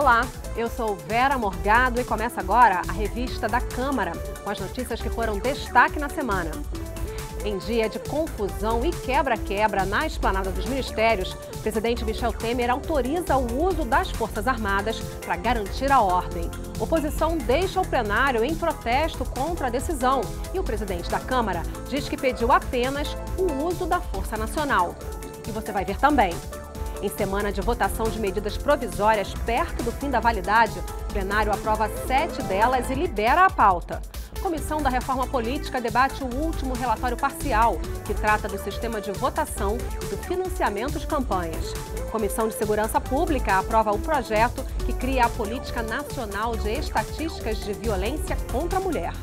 Olá, eu sou Vera Morgado e começa agora a Revista da Câmara, com as notícias que foram destaque na semana. Em dia de confusão e quebra-quebra na esplanada dos ministérios, o presidente Michel Temer autoriza o uso das Forças Armadas para garantir a ordem. Oposição deixa o plenário em protesto contra a decisão e o presidente da Câmara diz que pediu apenas o uso da Força Nacional. E você vai ver também. Em semana de votação de medidas provisórias perto do fim da validade, o plenário aprova 7 delas e libera a pauta. A Comissão da Reforma Política debate o último relatório parcial, que trata do sistema de votação e do financiamento de campanhas. A Comissão de Segurança Pública aprova o projeto que cria a Política Nacional de Estatísticas de Violência contra a Mulher.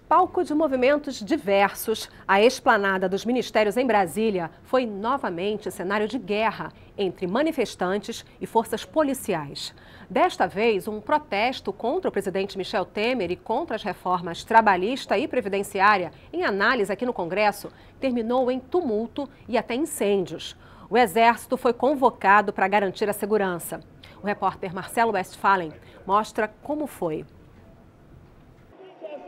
Palco de movimentos diversos, a esplanada dos ministérios em Brasília foi novamente cenário de guerra entre manifestantes e forças policiais. Desta vez, um protesto contra o presidente Michel Temer e contra as reformas trabalhista e previdenciária em análise aqui no Congresso terminou em tumulto e até incêndios. O Exército foi convocado para garantir a segurança. O repórter Marcelo Westphalen mostra como foi.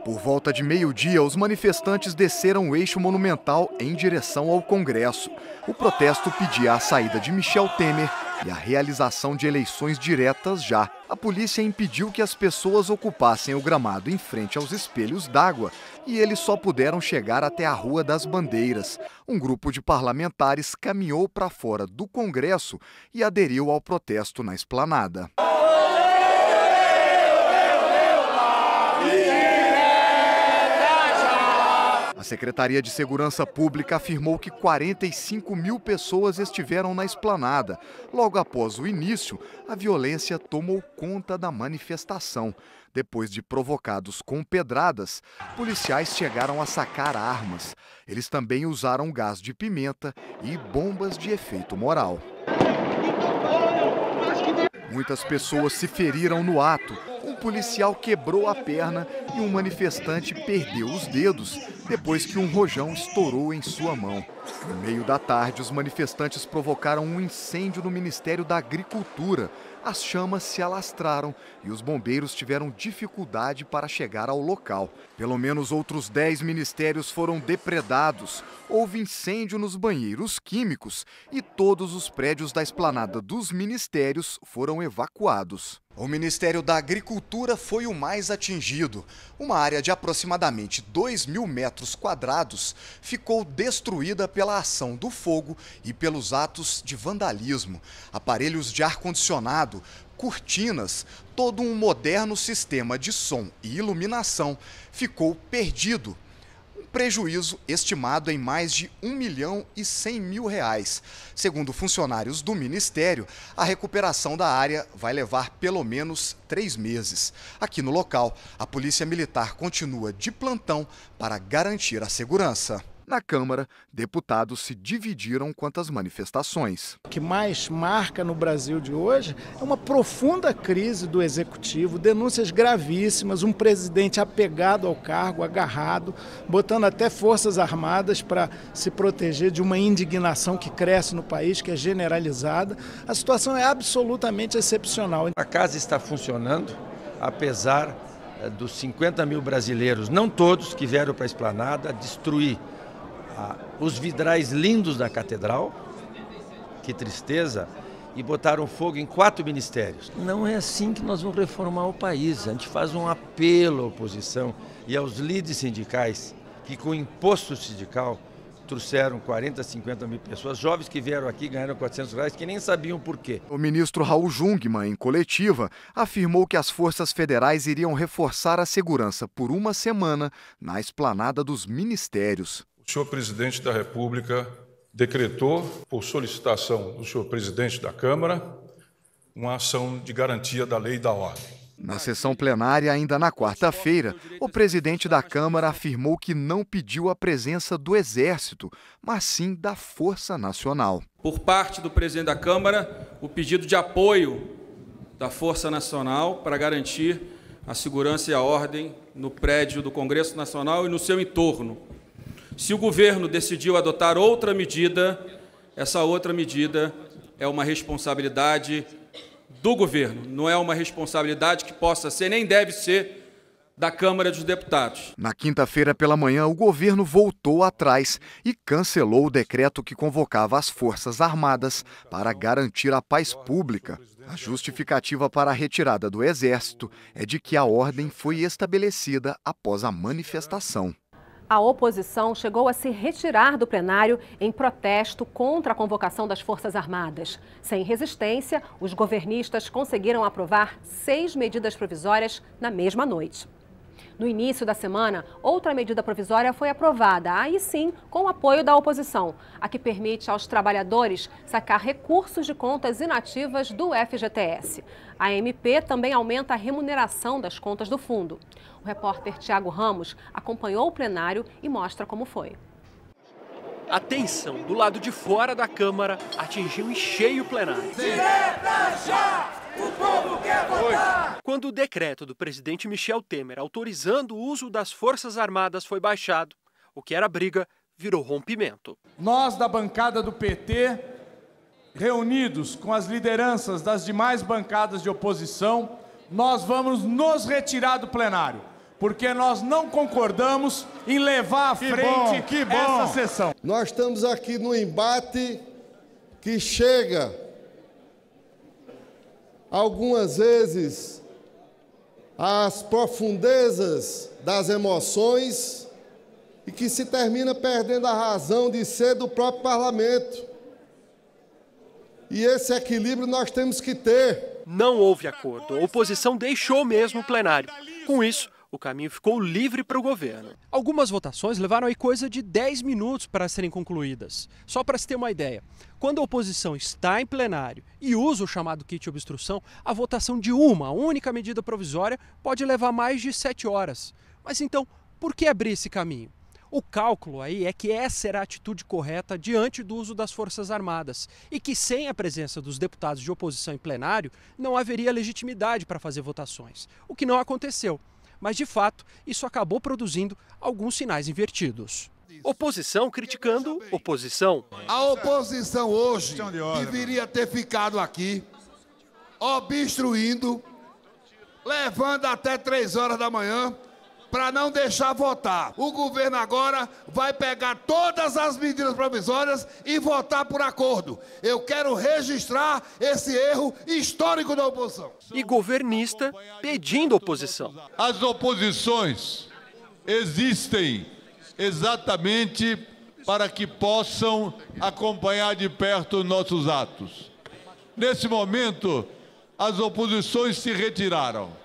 Por volta de meio-dia, os manifestantes desceram o eixo monumental em direção ao Congresso. O protesto pedia a saída de Michel Temer e a realização de eleições diretas já. A polícia impediu que as pessoas ocupassem o gramado em frente aos espelhos d'água e eles só puderam chegar até a Rua das Bandeiras. Um grupo de parlamentares caminhou para fora do Congresso e aderiu ao protesto na esplanada. A Secretaria de Segurança Pública afirmou que 45 mil pessoas estiveram na esplanada. Logo após o início, a violência tomou conta da manifestação. Depois de provocados com pedradas, policiais chegaram a sacar armas. Eles também usaram gás de pimenta e bombas de efeito moral. Muitas pessoas se feriram no ato. Um policial quebrou a perna e um manifestante perdeu os dedos depois que um rojão estourou em sua mão. No meio da tarde, os manifestantes provocaram um incêndio no Ministério da Agricultura. As chamas se alastraram e os bombeiros tiveram dificuldade para chegar ao local. Pelo menos outros 10 ministérios foram depredados. Houve incêndio nos banheiros químicos e todos os prédios da esplanada dos ministérios foram evacuados. O Ministério da Agricultura foi o mais atingido. Uma área de aproximadamente 2.000 metros quadrados ficou destruída pela ação do fogo e pelos atos de vandalismo. Aparelhos de ar-condicionado, cortinas, todo um moderno sistema de som e iluminação ficou perdido. Prejuízo estimado em mais de R$1.100.000. Segundo funcionários do Ministério, a recuperação da área vai levar pelo menos 3 meses. Aqui no local, a Polícia Militar continua de plantão para garantir a segurança. Na Câmara, deputados se dividiram quanto às manifestações. O que mais marca no Brasil de hoje é uma profunda crise do Executivo, denúncias gravíssimas, um presidente apegado ao cargo, agarrado, botando até Forças Armadas para se proteger de uma indignação que cresce no país, que é generalizada. A situação é absolutamente excepcional. A casa está funcionando, apesar dos 50 mil brasileiros, não todos, que vieram para a esplanada destruir os vidrais lindos da catedral, que tristeza, e botaram fogo em 4 ministérios. Não é assim que nós vamos reformar o país. A gente faz um apelo à oposição e aos líderes sindicais que com o imposto sindical trouxeram 40, 50 mil pessoas, jovens que vieram aqui ganharam R$400, que nem sabiam por quê. O ministro Raul Jungmann, em coletiva, afirmou que as forças federais iriam reforçar a segurança por uma semana na esplanada dos ministérios. O senhor presidente da República decretou, por solicitação do senhor presidente da Câmara, uma ação de garantia da lei e da ordem. Na sessão plenária, ainda na quarta-feira, o presidente da Câmara afirmou que não pediu a presença do Exército, mas sim da Força Nacional. Por parte do presidente da Câmara, o pedido de apoio da Força Nacional para garantir a segurança e a ordem no prédio do Congresso Nacional e no seu entorno. Se o governo decidiu adotar outra medida, essa outra medida é uma responsabilidade do governo, não é uma responsabilidade que possa ser, nem deve ser, da Câmara dos Deputados. Na quinta-feira pela manhã, o governo voltou atrás e cancelou o decreto que convocava as Forças Armadas para garantir a paz pública. A justificativa para a retirada do Exército é de que a ordem foi estabelecida após a manifestação. A oposição chegou a se retirar do plenário em protesto contra a convocação das Forças Armadas. Sem resistência, os governistas conseguiram aprovar 6 medidas provisórias na mesma noite. No início da semana, outra medida provisória foi aprovada, aí sim, com o apoio da oposição, a que permite aos trabalhadores sacar recursos de contas inativas do FGTS. A MP também aumenta a remuneração das contas do fundo. O repórter Tiago Ramos acompanhou o plenário e mostra como foi. A tensão do lado de fora da Câmara atingiu em cheio o plenário. O povo quer votar! Quando o decreto do presidente Michel Temer autorizando o uso das Forças Armadas foi baixado, o que era briga virou rompimento. Nós, da bancada do PT, reunidos com as lideranças das demais bancadas de oposição, nós vamos nos retirar do plenário, porque nós não concordamos em levar à frente essa sessão. Nós estamos aqui no embate que chega algumas vezes às profundezas das emoções e que se termina perdendo a razão de ser do próprio parlamento. E esse equilíbrio nós temos que ter. Não houve acordo. A oposição deixou mesmo o plenário. Com isso, o caminho ficou livre para o governo. Algumas votações levaram aí coisa de 10 minutos para serem concluídas. Só para se ter uma ideia, quando a oposição está em plenário e usa o chamado kit obstrução, a votação de uma única medida provisória pode levar mais de 7 horas. Mas então, por que abrir esse caminho? O cálculo aí é que essa era a atitude correta diante do uso das Forças Armadas e que sem a presença dos deputados de oposição em plenário não haveria legitimidade para fazer votações, o que não aconteceu. Mas, de fato, isso acabou produzindo alguns sinais invertidos. Oposição criticando oposição. A oposição hoje deveria ter ficado aqui, obstruindo, levando até 3 horas da manhã, para não deixar votar. O governo agora vai pegar todas as medidas provisórias e votar por acordo. Eu quero registrar esse erro histórico da oposição. E governista pedindo oposição. As oposições existem exatamente para que possam acompanhar de perto nossos atos. Nesse momento, as oposições se retiraram.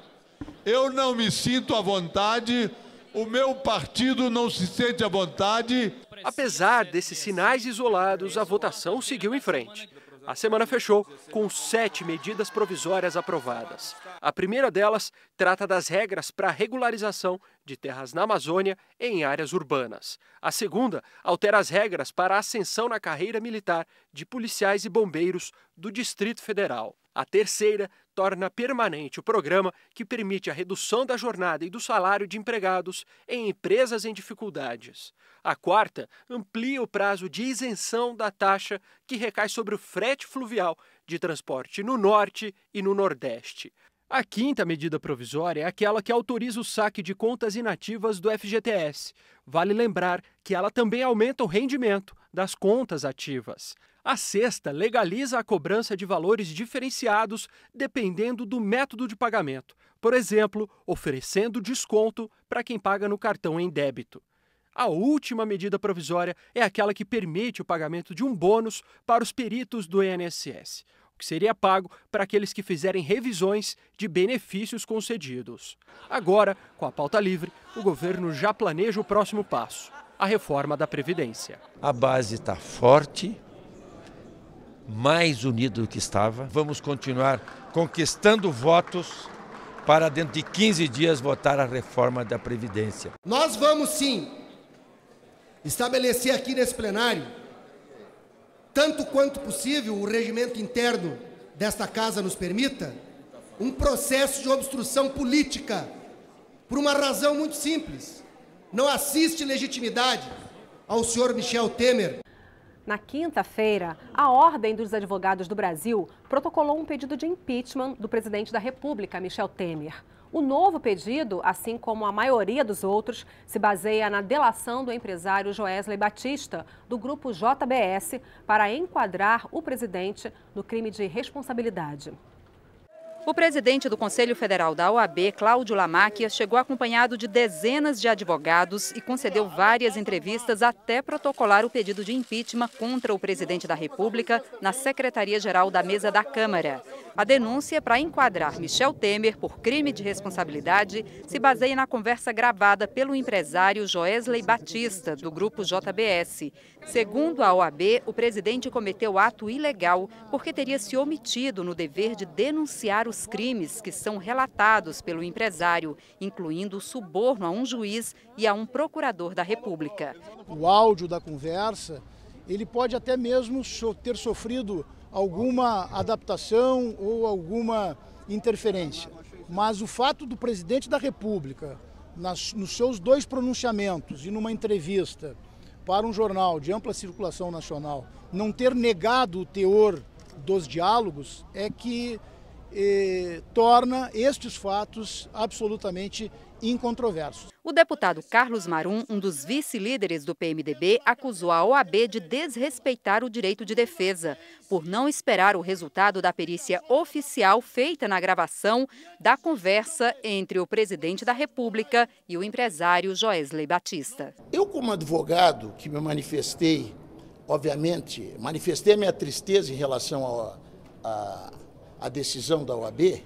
Eu não me sinto à vontade, o meu partido não se sente à vontade. Apesar desses sinais isolados, a votação seguiu em frente. A semana fechou com 7 medidas provisórias aprovadas. A primeira delas trata das regras para a regularização de terras na Amazônia e em áreas urbanas. A segunda altera as regras para a ascensão na carreira militar de policiais e bombeiros do Distrito Federal. A terceira torna permanente o programa que permite a redução da jornada e do salário de empregados em empresas em dificuldades. A quarta amplia o prazo de isenção da taxa que recai sobre o frete fluvial de transporte no Norte e no Nordeste. A quinta medida provisória é aquela que autoriza o saque de contas inativas do FGTS. Vale lembrar que ela também aumenta o rendimento das contas ativas. A sexta legaliza a cobrança de valores diferenciados dependendo do método de pagamento, por exemplo, oferecendo desconto para quem paga no cartão em débito. A última medida provisória é aquela que permite o pagamento de um bônus para os peritos do INSS, o que seria pago para aqueles que fizerem revisões de benefícios concedidos. Agora, com a pauta livre, o governo já planeja o próximo passo, a reforma da Previdência. A base está forte, mais unido do que estava. Vamos continuar conquistando votos para dentro de 15 dias votar a reforma da Previdência. Nós vamos sim estabelecer aqui nesse plenário, tanto quanto possível o regimento interno desta casa nos permita, um processo de obstrução política, por uma razão muito simples. Não assiste legitimidade ao senhor Michel Temer. Na quinta-feira, a Ordem dos Advogados do Brasil protocolou um pedido de impeachment do presidente da República, Michel Temer. O novo pedido, assim como a maioria dos outros, se baseia na delação do empresário Joesley Batista, do grupo JBS, para enquadrar o presidente no crime de responsabilidade. O presidente do Conselho Federal da OAB, Cláudio Lamáquia, chegou acompanhado de dezenas de advogados e concedeu várias entrevistas até protocolar o pedido de impeachment contra o presidente da República na Secretaria-Geral da Mesa da Câmara. A denúncia para enquadrar Michel Temer por crime de responsabilidade se baseia na conversa gravada pelo empresário Joesley Batista, do grupo JBS. Segundo a OAB, o presidente cometeu ato ilegal porque teria se omitido no dever de denunciar os crimes que são relatados pelo empresário, incluindo o suborno a um juiz e a um procurador da República. O áudio da conversa, ele pode até mesmo ter sofrido alguma adaptação ou alguma interferência. Mas o fato do presidente da República, nos seus 2 pronunciamentos e numa entrevista para um jornal de ampla circulação nacional, não ter negado o teor dos diálogos, é que torna estes fatos absolutamente incontroversos. O deputado Carlos Marum, um dos vice-líderes do PMDB, acusou a OAB de desrespeitar o direito de defesa, por não esperar o resultado da perícia oficial feita na gravação da conversa entre o presidente da República e o empresário Joesley Batista. Eu, como advogado, que me manifestei, obviamente, manifestei a minha tristeza em relação à decisão da OAB,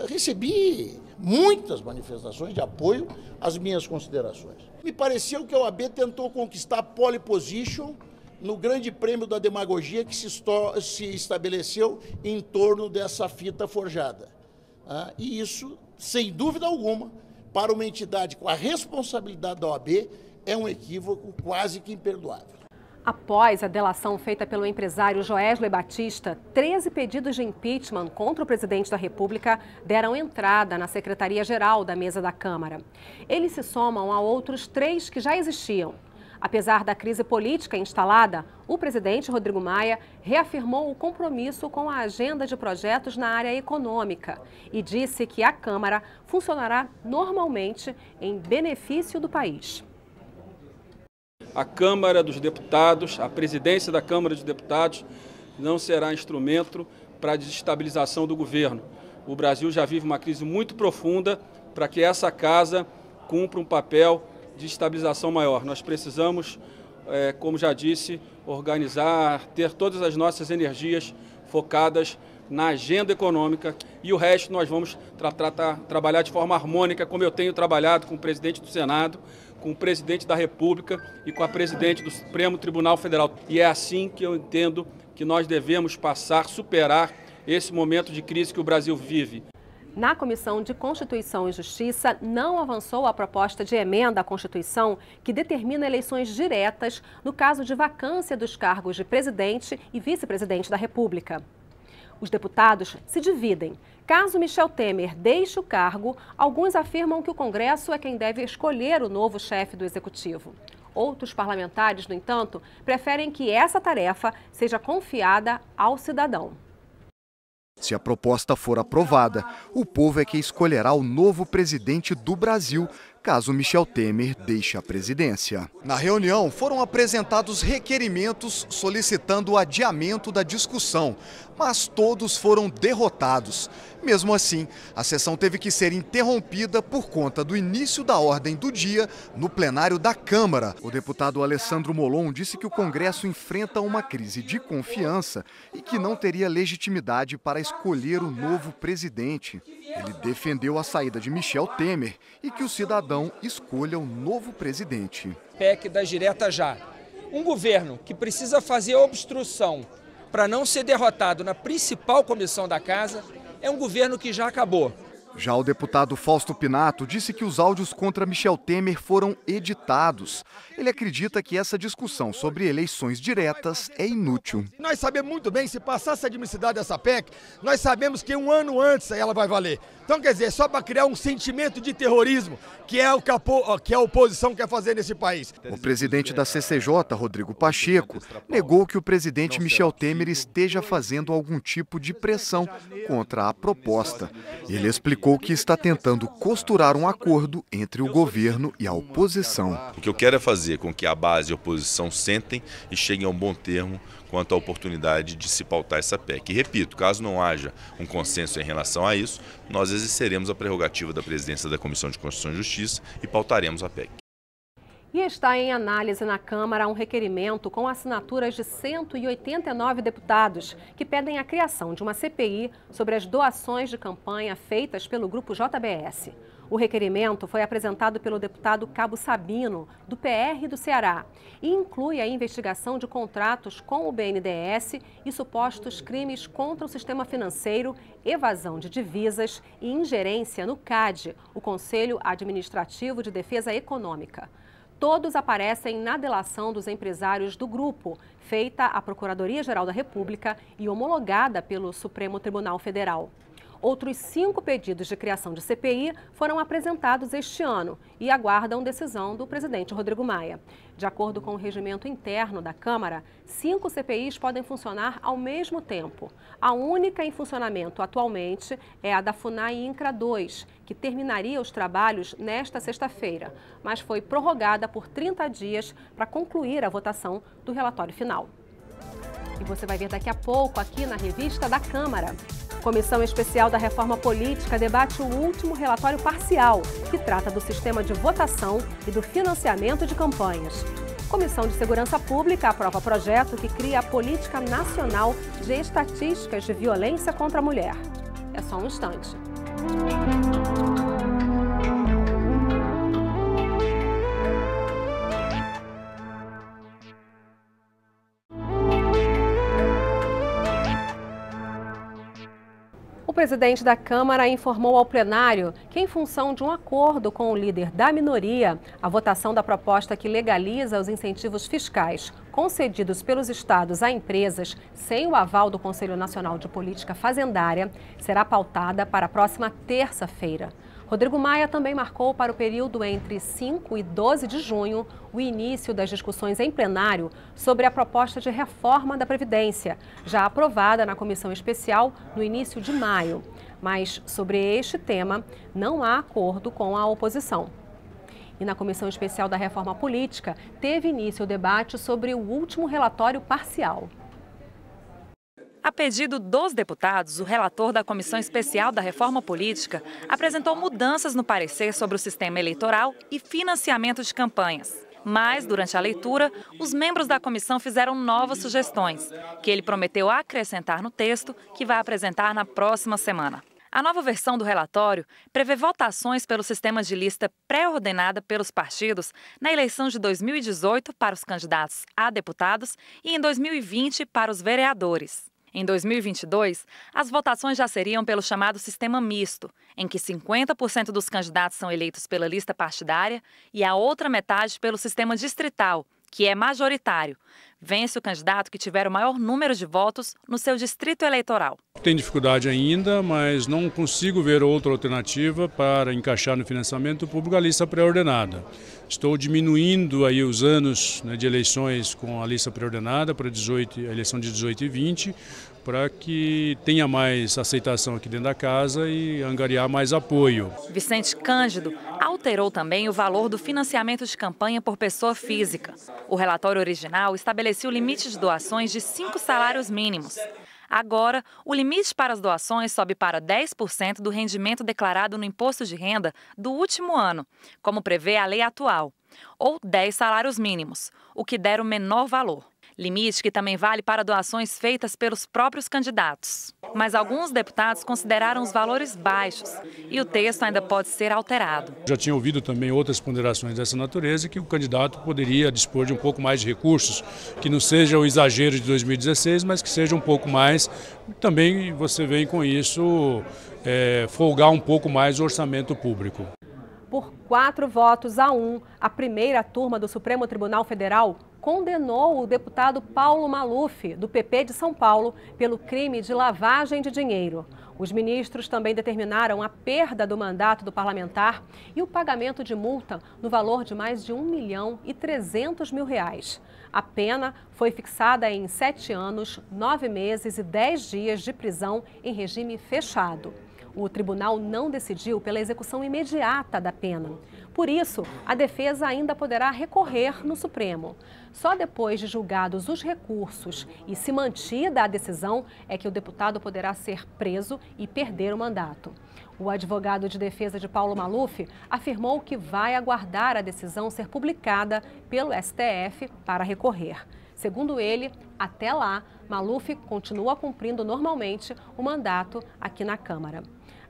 recebi muitas manifestações de apoio às minhas considerações. Me pareceu que a OAB tentou conquistar pole position no grande prêmio da demagogia que se estabeleceu em torno dessa fita forjada. E isso, sem dúvida alguma, para uma entidade com a responsabilidade da OAB, é um equívoco quase que imperdoável. Após a delação feita pelo empresário Joesley Batista, 13 pedidos de impeachment contra o presidente da República deram entrada na Secretaria-Geral da Mesa da Câmara. Eles se somam a outros 3 que já existiam. Apesar da crise política instalada, o presidente Rodrigo Maia reafirmou o compromisso com a agenda de projetos na área econômica e disse que a Câmara funcionará normalmente em benefício do país. A Câmara dos Deputados, a presidência da Câmara dos Deputados, não será instrumento para a desestabilização do governo. O Brasil já vive uma crise muito profunda para que essa casa cumpra um papel de estabilização maior. Nós precisamos, como já disse, organizar, ter todas as nossas energias focadas na agenda econômica e o resto nós vamos trabalhar de forma harmônica, como eu tenho trabalhado com o presidente do Senado, com o presidente da República e com a presidente do Supremo Tribunal Federal. E é assim que eu entendo que nós devemos superar esse momento de crise que o Brasil vive. Na Comissão de Constituição e Justiça, não avançou a proposta de emenda à Constituição que determina eleições diretas no caso de vacância dos cargos de presidente e vice-presidente da República. Os deputados se dividem. Caso Michel Temer deixe o cargo, alguns afirmam que o Congresso é quem deve escolher o novo chefe do Executivo. Outros parlamentares, no entanto, preferem que essa tarefa seja confiada ao cidadão. Se a proposta for aprovada, o povo é que escolherá o novo presidente do Brasil, caso Michel Temer deixe a presidência. Na reunião, foram apresentados requerimentos solicitando o adiamento da discussão, mas todos foram derrotados. Mesmo assim, a sessão teve que ser interrompida por conta do início da ordem do dia no plenário da Câmara. O deputado Alessandro Molon disse que o Congresso enfrenta uma crise de confiança e que não teria legitimidade para escolher o novo presidente. Ele defendeu a saída de Michel Temer e que o cidadão escolha o novo presidente. PEC das diretas já. Um governo que precisa fazer obstrução para não ser derrotado na principal comissão da casa é um governo que já acabou. Já o deputado Fausto Pinato disse que os áudios contra Michel Temer foram editados. Ele acredita que essa discussão sobre eleições diretas é inútil. Nós sabemos muito bem, se passasse a admissibilidade dessa PEC, nós sabemos que um ano antes ela vai valer. Então, quer dizer, só para criar um sentimento de terrorismo, que é o que a oposição quer fazer nesse país. O presidente da CCJ, Rodrigo Pacheco, negou que o presidente Michel Temer esteja fazendo algum tipo de pressão contra a proposta. Ele explicou que está tentando costurar um acordo entre o governo e a oposição. O que eu quero é fazer com que a base e a oposição sentem e cheguem a um bom termo quanto à oportunidade de se pautar essa PEC. E repito, caso não haja um consenso em relação a isso, nós exerceremos a prerrogativa da presidência da Comissão de Constituição e Justiça e pautaremos a PEC. E está em análise na Câmara um requerimento com assinaturas de 189 deputados que pedem a criação de uma CPI sobre as doações de campanha feitas pelo Grupo JBS. O requerimento foi apresentado pelo deputado Cabo Sabino, do PR do Ceará, e inclui a investigação de contratos com o BNDES e supostos crimes contra o sistema financeiro, evasão de divisas e ingerência no CAD, o Conselho Administrativo de Defesa Econômica. Todos aparecem na delação dos empresários do grupo, feita à Procuradoria-Geral da República e homologada pelo Supremo Tribunal Federal. Outros 5 pedidos de criação de CPI foram apresentados este ano e aguardam decisão do presidente Rodrigo Maia. De acordo com o regimento interno da Câmara, 5 CPIs podem funcionar ao mesmo tempo. A única em funcionamento atualmente é a da FUNAI-INCRA 2, que terminaria os trabalhos nesta sexta-feira, mas foi prorrogada por 30 dias para concluir a votação do relatório final. E você vai ver daqui a pouco aqui na Revista da Câmara. Comissão Especial da Reforma Política debate o último relatório parcial, que trata do sistema de votação e do financiamento de campanhas. Comissão de Segurança Pública aprova projeto que cria a Política Nacional de Estatísticas de Violência contra a Mulher. É só um instante. O presidente da Câmara informou ao plenário que, em função de um acordo com o líder da minoria, a votação da proposta que legaliza os incentivos fiscais concedidos pelos estados a empresas sem o aval do Conselho Nacional de Política Fazendária será pautada para a próxima terça-feira. Rodrigo Maia também marcou para o período entre 5 e 12 de junho o início das discussões em plenário sobre a proposta de reforma da Previdência, já aprovada na Comissão Especial no início de maio. Mas sobre este tema não há acordo com a oposição. E na Comissão Especial da Reforma Política teve início o debate sobre o último relatório parcial. A pedido dos deputados, o relator da Comissão Especial da Reforma Política apresentou mudanças no parecer sobre o sistema eleitoral e financiamento de campanhas. Mas, durante a leitura, os membros da comissão fizeram novas sugestões, que ele prometeu acrescentar no texto, que vai apresentar na próxima semana. A nova versão do relatório prevê votações pelo sistema de lista pré-ordenada pelos partidos na eleição de 2018 para os candidatos a deputados e em 2020 para os vereadores. Em 2022, as votações já seriam pelo chamado sistema misto, em que 50% dos candidatos são eleitos pela lista partidária e a outra metade pelo sistema distrital, que é majoritário. Vence o candidato que tiver o maior número de votos no seu distrito eleitoral. Tem dificuldade ainda, mas não consigo ver outra alternativa para encaixar no financiamento público a lista pré-ordenada. Estou diminuindo aí os anos, né, de eleições com a lista pré-ordenada para a eleição de 18 e 20, para que tenha mais aceitação aqui dentro da casa e angariar mais apoio. Vicente Cândido alterou também o valor do financiamento de campanha por pessoa física. O relatório original estabelecia o limite de doações de 5 salários mínimos. Agora, o limite para as doações sobe para 10% do rendimento declarado no imposto de renda do último ano, como prevê a lei atual, ou 10 salários mínimos, o que der o menor valor. Limite que também vale para doações feitas pelos próprios candidatos. Mas alguns deputados consideraram os valores baixos e o texto ainda pode ser alterado. Já tinha ouvido também outras ponderações dessa natureza, que o candidato poderia dispor de um pouco mais de recursos, que não seja o exagero de 2016, mas que seja um pouco mais. Também você vem com isso folgar um pouco mais o orçamento público. Por 4-1, a primeira turma do Supremo Tribunal Federal condenou o deputado Paulo Maluf, do PP de São Paulo, pelo crime de lavagem de dinheiro. Os ministros também determinaram a perda do mandato do parlamentar e o pagamento de multa no valor de mais de R$1.300.000. A pena foi fixada em 7 anos, 9 meses e 10 dias de prisão em regime fechado. O tribunal não decidiu pela execução imediata da pena. Por isso, a defesa ainda poderá recorrer no Supremo. Só depois de julgados os recursos e se mantida a decisão é que o deputado poderá ser preso e perder o mandato. O advogado de defesa de Paulo Maluf afirmou que vai aguardar a decisão ser publicada pelo STF para recorrer. Segundo ele, até lá, Maluf continua cumprindo normalmente o mandato aqui na Câmara.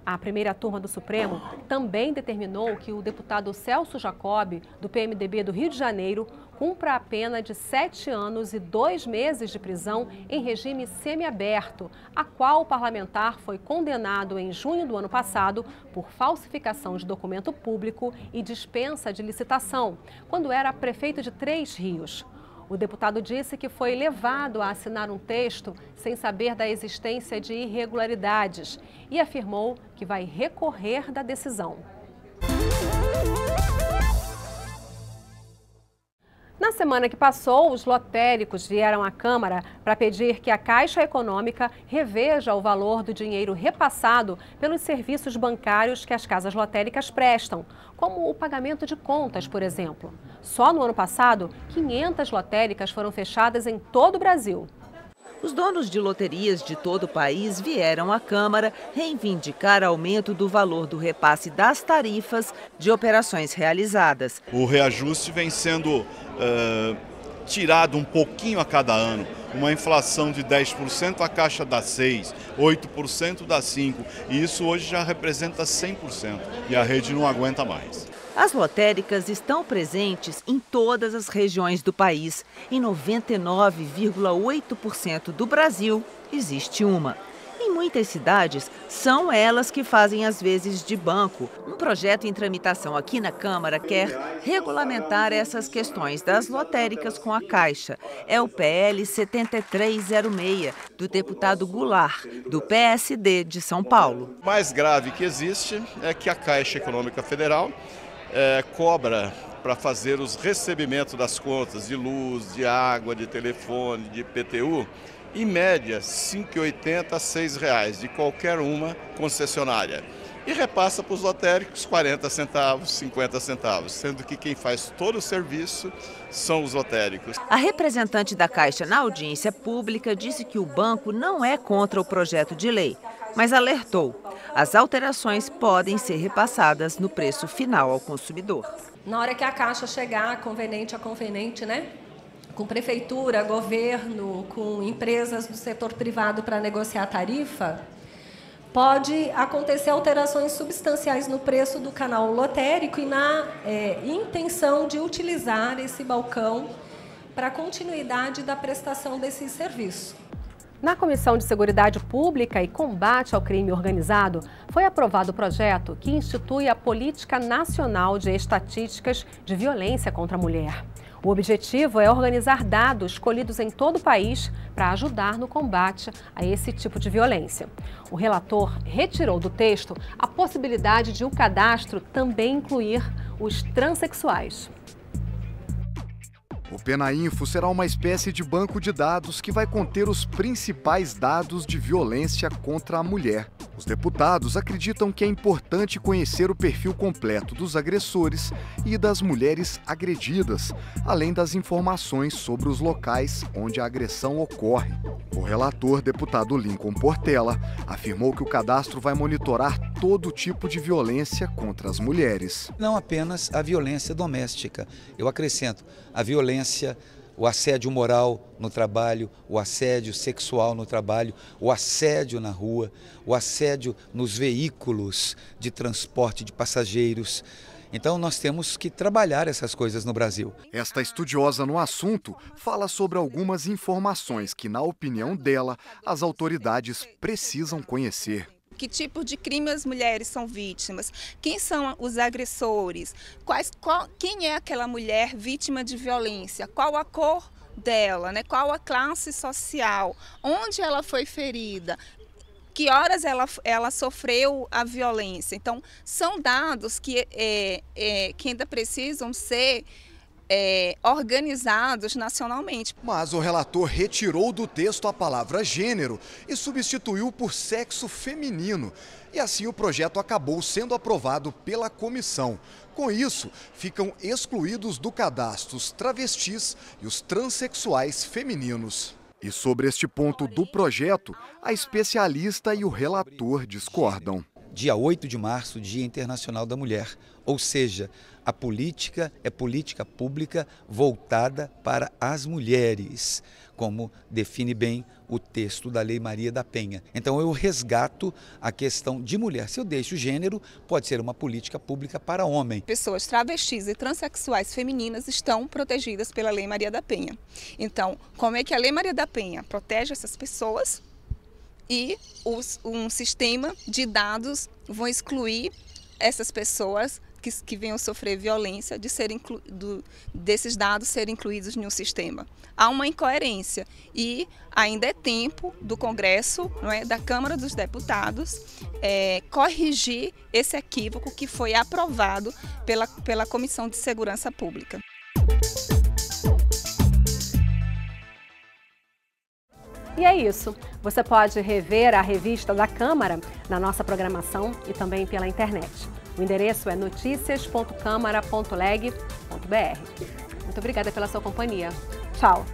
A primeira turma do Supremo também determinou que o deputado Celso Jacob, do PMDB do Rio de Janeiro, cumpra a pena de 7 anos e 2 meses de prisão em regime semiaberto, a qual o parlamentar foi condenado em junho do ano passado por falsificação de documento público e dispensa de licitação, quando era prefeito de 3 Rios. O deputado disse que foi levado a assinar um texto sem saber da existência de irregularidades e afirmou que vai recorrer da decisão. Na semana que passou, os lotéricos vieram à Câmara para pedir que a Caixa Econômica reveja o valor do dinheiro repassado pelos serviços bancários que as casas lotéricas prestam, como o pagamento de contas, por exemplo. Só no ano passado, 500 lotéricas foram fechadas em todo o Brasil. Os donos de loterias de todo o país vieram à Câmara reivindicar aumento do valor do repasse das tarifas de operações realizadas. O reajuste vem sendo tirado um pouquinho a cada ano. Uma inflação de 10%, a Caixa dá 6%, 8% dá 5%. E isso hoje já representa 100%. E a rede não aguenta mais. As lotéricas estão presentes em todas as regiões do país. Em 99,8% do Brasil existe uma. Em muitas cidades, são elas que fazem as vezes de banco. Um projeto em tramitação aqui na Câmara quer regulamentar essas questões das lotéricas com a Caixa. É o PL 7306, do deputado Goulart, do PSD de São Paulo. O mais grave que existe é que a Caixa Econômica Federal cobra para fazer os recebimentos das contas de luz, de água, de telefone, de IPTU, em média R$ 5,80 a R$ 6,00 de qualquer uma concessionária. E repassa para os lotéricos 40 centavos, 50 centavos, sendo que quem faz todo o serviço são os lotéricos. A representante da Caixa na audiência pública disse que o banco não é contra o projeto de lei, mas alertou: as alterações podem ser repassadas no preço final ao consumidor. Na hora que a Caixa chegar conveniente a conveniente, né? Com prefeitura, governo, com empresas do setor privado para negociar a tarifa, pode acontecer alterações substanciais no preço do canal lotérico e na intenção de utilizar esse balcão para a continuidade da prestação desse serviço. Na Comissão de Seguridade Pública e Combate ao Crime Organizado, foi aprovado o projeto que institui a Política Nacional de Estatísticas de Violência contra a Mulher. O objetivo é organizar dados colhidos em todo o país para ajudar no combate a esse tipo de violência. O relator retirou do texto a possibilidade de o cadastro também incluir os transexuais. O Penainfo será uma espécie de banco de dados que vai conter os principais dados de violência contra a mulher. Os deputados acreditam que é importante conhecer o perfil completo dos agressores e das mulheres agredidas, além das informações sobre os locais onde a agressão ocorre. O relator, deputado Lincoln Portela, afirmou que o cadastro vai monitorar todo tipo de violência contra as mulheres. Não apenas a violência doméstica, eu acrescento a violência o assédio moral no trabalho, o assédio sexual no trabalho, o assédio na rua, o assédio nos veículos de transporte de passageiros. Então nós temos que trabalhar essas coisas no Brasil. Esta estudiosa no assunto fala sobre algumas informações que, na opinião dela, as autoridades precisam conhecer. Que tipo de crime as mulheres são vítimas? Quem são os agressores? Quem é aquela mulher vítima de violência? Qual a cor dela, né? Qual a classe social? Onde ela foi ferida? Que horas ela sofreu a violência? Então, são dados que ainda precisam ser organizados nacionalmente. Mas o relator retirou do texto a palavra gênero e substituiu por sexo feminino. E assim o projeto acabou sendo aprovado pela comissão. Com isso, ficam excluídos do cadastro os travestis e os transexuais femininos. E sobre este ponto do projeto, a especialista e o relator discordam. Dia 8 de março, Dia Internacional da Mulher, ou seja, a política é política pública voltada para as mulheres, como define bem o texto da Lei Maria da Penha. Então eu resgato a questão de mulher. Se eu deixo o gênero, pode ser uma política pública para homem. Pessoas travestis e transexuais femininas estão protegidas pela Lei Maria da Penha. Então, como é que a Lei Maria da Penha protege essas pessoas? E um sistema de dados vão excluir essas pessoas que venham sofrer violência desses dados serem incluídos em um sistema. Há uma incoerência e ainda é tempo do Congresso, não é, da Câmara dos Deputados, corrigir esse equívoco que foi aprovado pela Comissão de Segurança Pública. E é isso. Você pode rever a revista da Câmara na nossa programação e também pela internet. O endereço é noticias.câmara.leg.br. Muito obrigada pela sua companhia. Tchau!